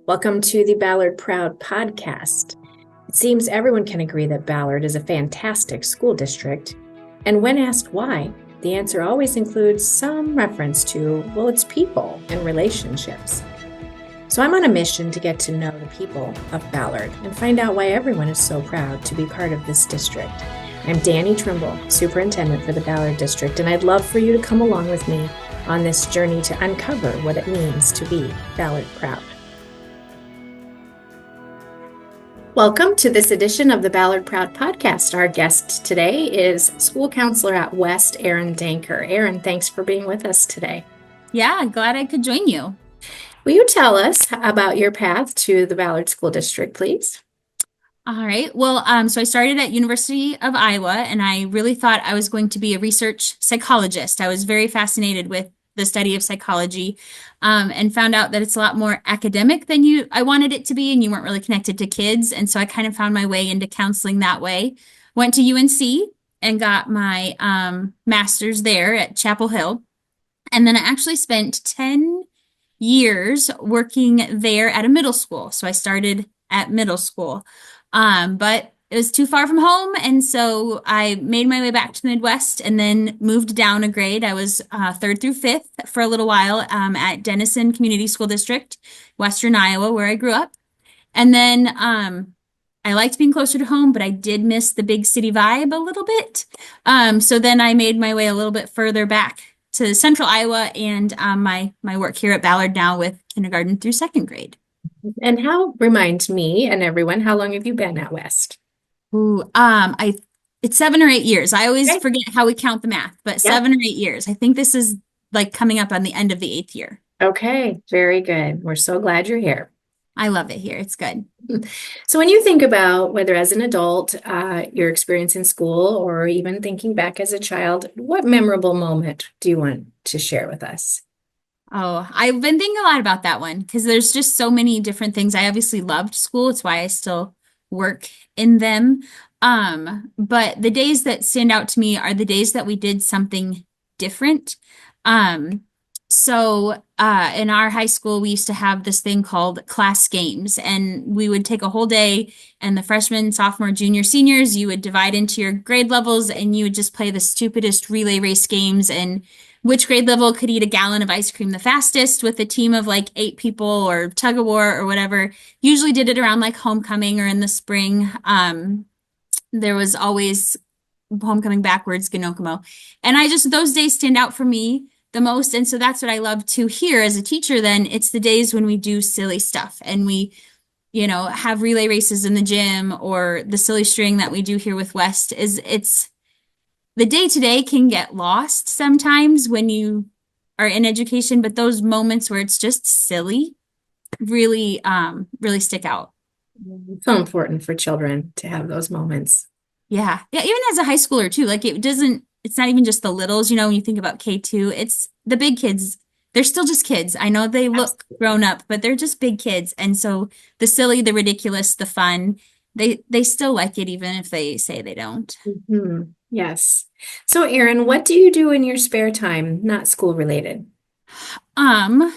Welcome to the Ballard Proud podcast. It seems everyone can agree that Ballard is a fantastic school district, and when asked why, the answer always includes some reference to, well, it's people and relationships. So I'm on a mission to get to know the people of Ballard and find out why everyone is so proud to be part of this district. I'm Danny Trimble, Superintendent for the Ballard District, and I'd love for you to come along with me on this journey to uncover what it means to be Ballard Proud. Welcome to this edition of the Ballard Proud podcast. Our guest today is school counselor at West, Erin Denker. Erin, thanks for being with us today. Yeah, glad I could join you. Will you tell us about your path to the Ballard School District, please? All right. Well, so I started at University of Iowa, and I really thought I was going to be a research psychologist. I was very fascinated with the study of psychology, and found out that it's a lot more academic than I wanted it to be, and you weren't really connected to kids. And so I kind of found my way into counseling that way. Went to UNC and got my master's there at Chapel Hill. And then I actually spent 10 years working there at a middle school. So I started at middle school, but it was too far from home. And so I made my way back to the Midwest and then moved down a grade. I was third through fifth for a little while at Denison Community School District, Western Iowa, where I grew up. And then I liked being closer to home, but I did miss the big city vibe a little bit. So then I made my way a little bit further back to central Iowa and my work here at Ballard now with kindergarten through second grade. And remind me and everyone, how long have you been at West? Ooh, it's 7 or 8 years. I always forget how we count the math, but 7 or 8 years. I think this is like coming up on the end of the 8th year. Okay, very good. We're so glad you're here. I love it here. It's good. So when you think about whether as an adult, your experience in school, or even thinking back as a child, what memorable moment do you want to share with us? Oh, I've been thinking a lot about that one because there's just so many different things. I obviously loved school. It's why I still work in them. But the days that stand out to me are the days that we did something different. So in our high school, we used to have this thing called class games, and we would take a whole day, and the freshmen, sophomore, junior, seniors, you would divide into your grade levels, and you would just play the stupidest relay race games, and which grade level could eat a gallon of ice cream the fastest with a team of like 8 people, or tug of war or whatever. Usually did it around like homecoming or in the spring. There was always homecoming backwards, Ganokomo. And those days stand out for me the most. And so that's what I love to hear as a teacher. Then it's the days when we do silly stuff and we, have relay races in the gym, or the silly string that we do here with West. It's the day-to-day can get lost sometimes when you are in education, but those moments where it's just silly really, really stick out. It's so important for children to have those moments. Yeah. Yeah. Even as a high schooler too, like it's not even just the littles, when you think about K2, it's the big kids. They're still just kids. I know they look grown up, but they're just big kids. And so the silly, the ridiculous, the fun, they still like it, even if they say they don't. Mm-hmm. Yes. So Erin, what do you do in your spare time, not school related? I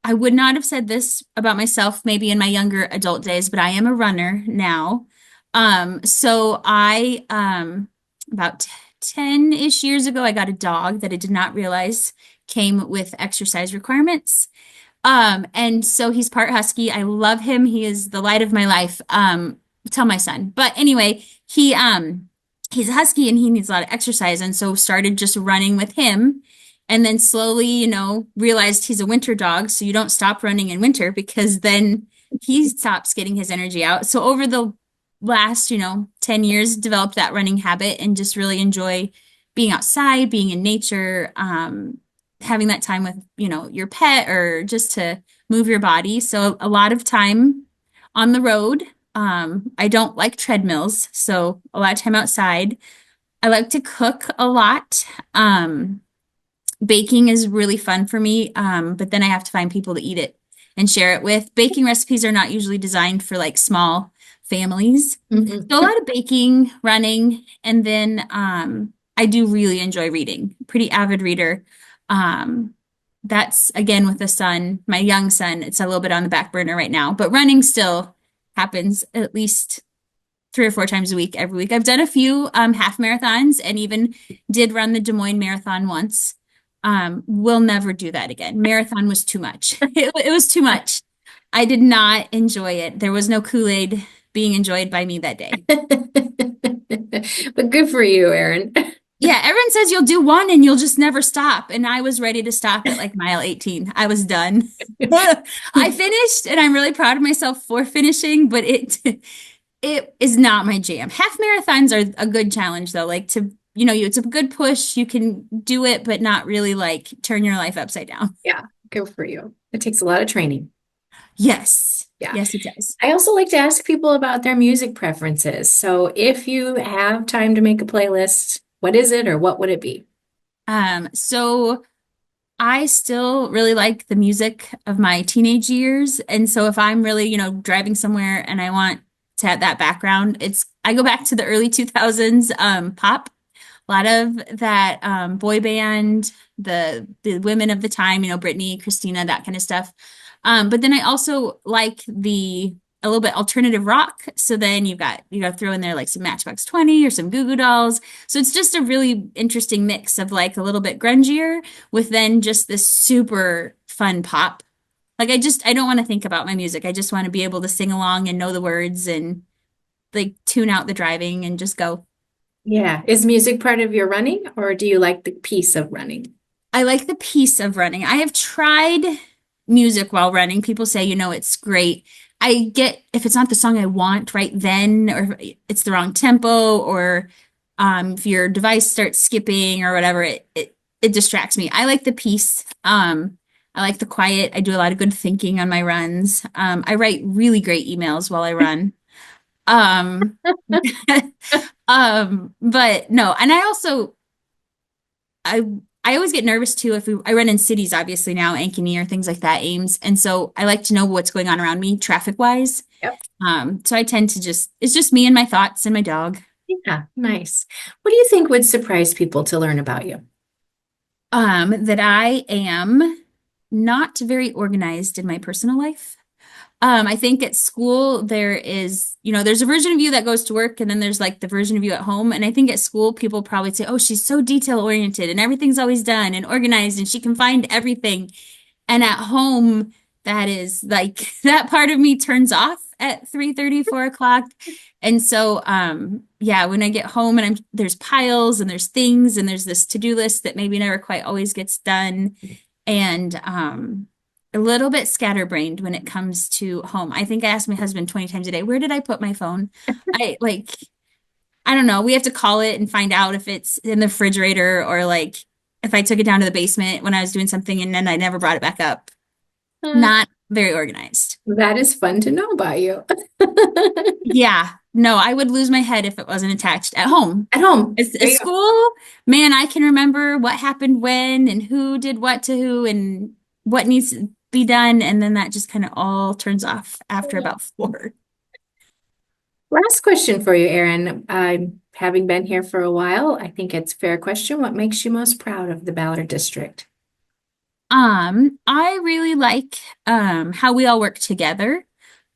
would not have said this about myself maybe in my younger adult days, but I am a runner now. So I, about 10-ish years ago, I got a dog that I did not realize came with exercise requirements. And so he's part husky. I love him. He is the light of my life. Tell my son. But anyway, he's a husky and he needs a lot of exercise. And so started just running with him. And then slowly, realized he's a winter dog. So you don't stop running in winter because then he stops getting his energy out. So over the last, 10 years, developed that running habit and just really enjoy being outside, being in nature, having that time with, your pet, or just to move your body. So a lot of time on the road. I don't like treadmills, so a lot of time outside. I like to cook a lot. Baking is really fun for me, but then I have to find people to eat it and share it with. Baking recipes are not usually designed for like small families. Mm-hmm. So a lot of baking, running, and then I do really enjoy reading. Pretty avid reader. that's again with the son, my young son, it's a little bit on the back burner right now, but running still happens at least 3 or 4 times a week, every week. I've done a few half marathons and even did run the Des Moines Marathon once. Will never do that again. Marathon was too much. It was too much. I did not enjoy it. There was no Kool-Aid being enjoyed by me that day. But good for you, Erin. Yeah, Erin says you'll do one and you'll just never stop. And I was ready to stop at like mile 18. I was done. I finished and I'm really proud of myself for finishing, but it is not my jam. Half marathons are a good challenge though. Like it's a good push. You can do it, but not really like turn your life upside down. Yeah, good for you. It takes a lot of training. Yes. Yeah. Yes, it does. I also like to ask people about their music preferences. So if you have time to make a playlist, what is it or what would it be? So I still really like the music of my teenage years. And so if I'm really, driving somewhere and I want to have that background, I go back to the early 2000s pop. A lot of that boy band, the women of the time, Britney, Christina, that kind of stuff. But then I also like a little bit alternative rock. So then you got throw in there like some Matchbox 20 or some Goo Goo Dolls. So it's just a really interesting mix of like a little bit grungier with then just this super fun pop. Like I don't want to think about my music. I just want to be able to sing along and know the words and like tune out the driving and just go. Yeah. Is music part of your running or do you like the piece of running? I like the piece of running. I have tried music while running. People say, it's great. I get if it's not the song I want right then, or if it's the wrong tempo, or if your device starts skipping or whatever, it distracts me. I like the piece. I like the quiet. I do a lot of good thinking on my runs. I write really great emails while I run. Um, but no, and I I always get nervous too if I run in cities, obviously now, Ankeny or things like that, Ames. And so I like to know what's going on around me traffic wise. Yep. So I tend to it's just me and my thoughts and my dog. Yeah, nice. What do you think would surprise people to learn about you? That I am not very organized in my personal life. I think at school there's a version of you that goes to work and then there's like the version of you at home. And I think at school people probably say, oh, she's so detail oriented and everything's always done and organized and she can find everything. And at home, that is like that part of me turns off at 3:30, 4 o'clock. And so, yeah, when I get home and there's piles and there's things and there's this to-do list that maybe never quite always gets done. And, a little bit scatterbrained when it comes to home. I think I ask my husband 20 times a day, where did I put my phone? I don't know. We have to call it and find out if it's in the refrigerator or like if I took it down to the basement when I was doing something and then I never brought it back up. Not very organized. That is fun to know about you. Yeah. No, I would lose my head if it wasn't attached at home. At home. At school, man, I can remember what happened when and who did what to who and what needs to be done. And then that just kind of all turns off after about 4. Last question for you, Erin. Having been here for a while, I think it's a fair question. What makes you most proud of the Ballard District? I really like how we all work together.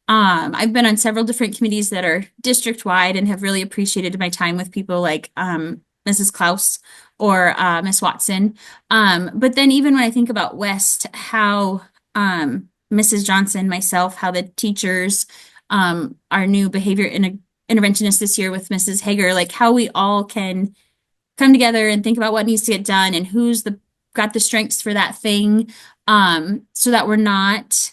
I've been on several different committees that are district-wide and have really appreciated my time with people like Mrs. Klaus or Miss Watson. But then even when I think about West, how Mrs. Johnson, myself, how the teachers, our new behavior interventionist this year with Mrs. Hager, like how we all can come together and think about what needs to get done and who's got the strengths for that thing, so that we're not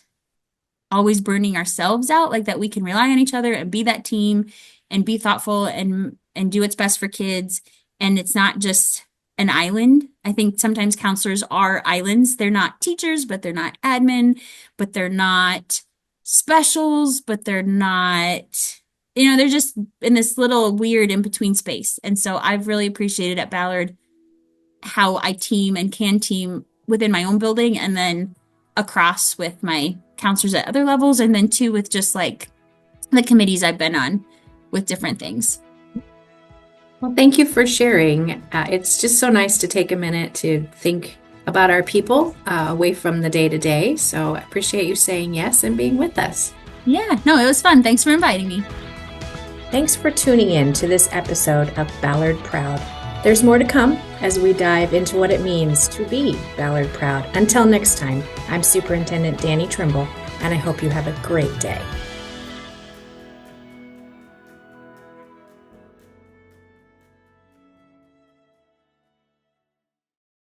always burning ourselves out, like that we can rely on each other and be that team and be thoughtful and do what's best for kids. And it's not just an island. I think sometimes counselors are islands. They're not teachers, but they're not admin, but they're not specials, but they're not, they're just in this little weird in between space. And so I've really appreciated at Ballard how I team and can team within my own building and then across with my counselors at other levels. And then too, with just like the committees I've been on with different things. Well, thank you for sharing. It's just so nice to take a minute to think about our people away from the day-to-day. So I appreciate you saying yes and being with us. Yeah, no, it was fun. Thanks for inviting me. Thanks for tuning in to this episode of Ballard Proud. There's more to come as we dive into what it means to be Ballard Proud. Until next time, I'm Superintendent Danny Trimble, and I hope you have a great day.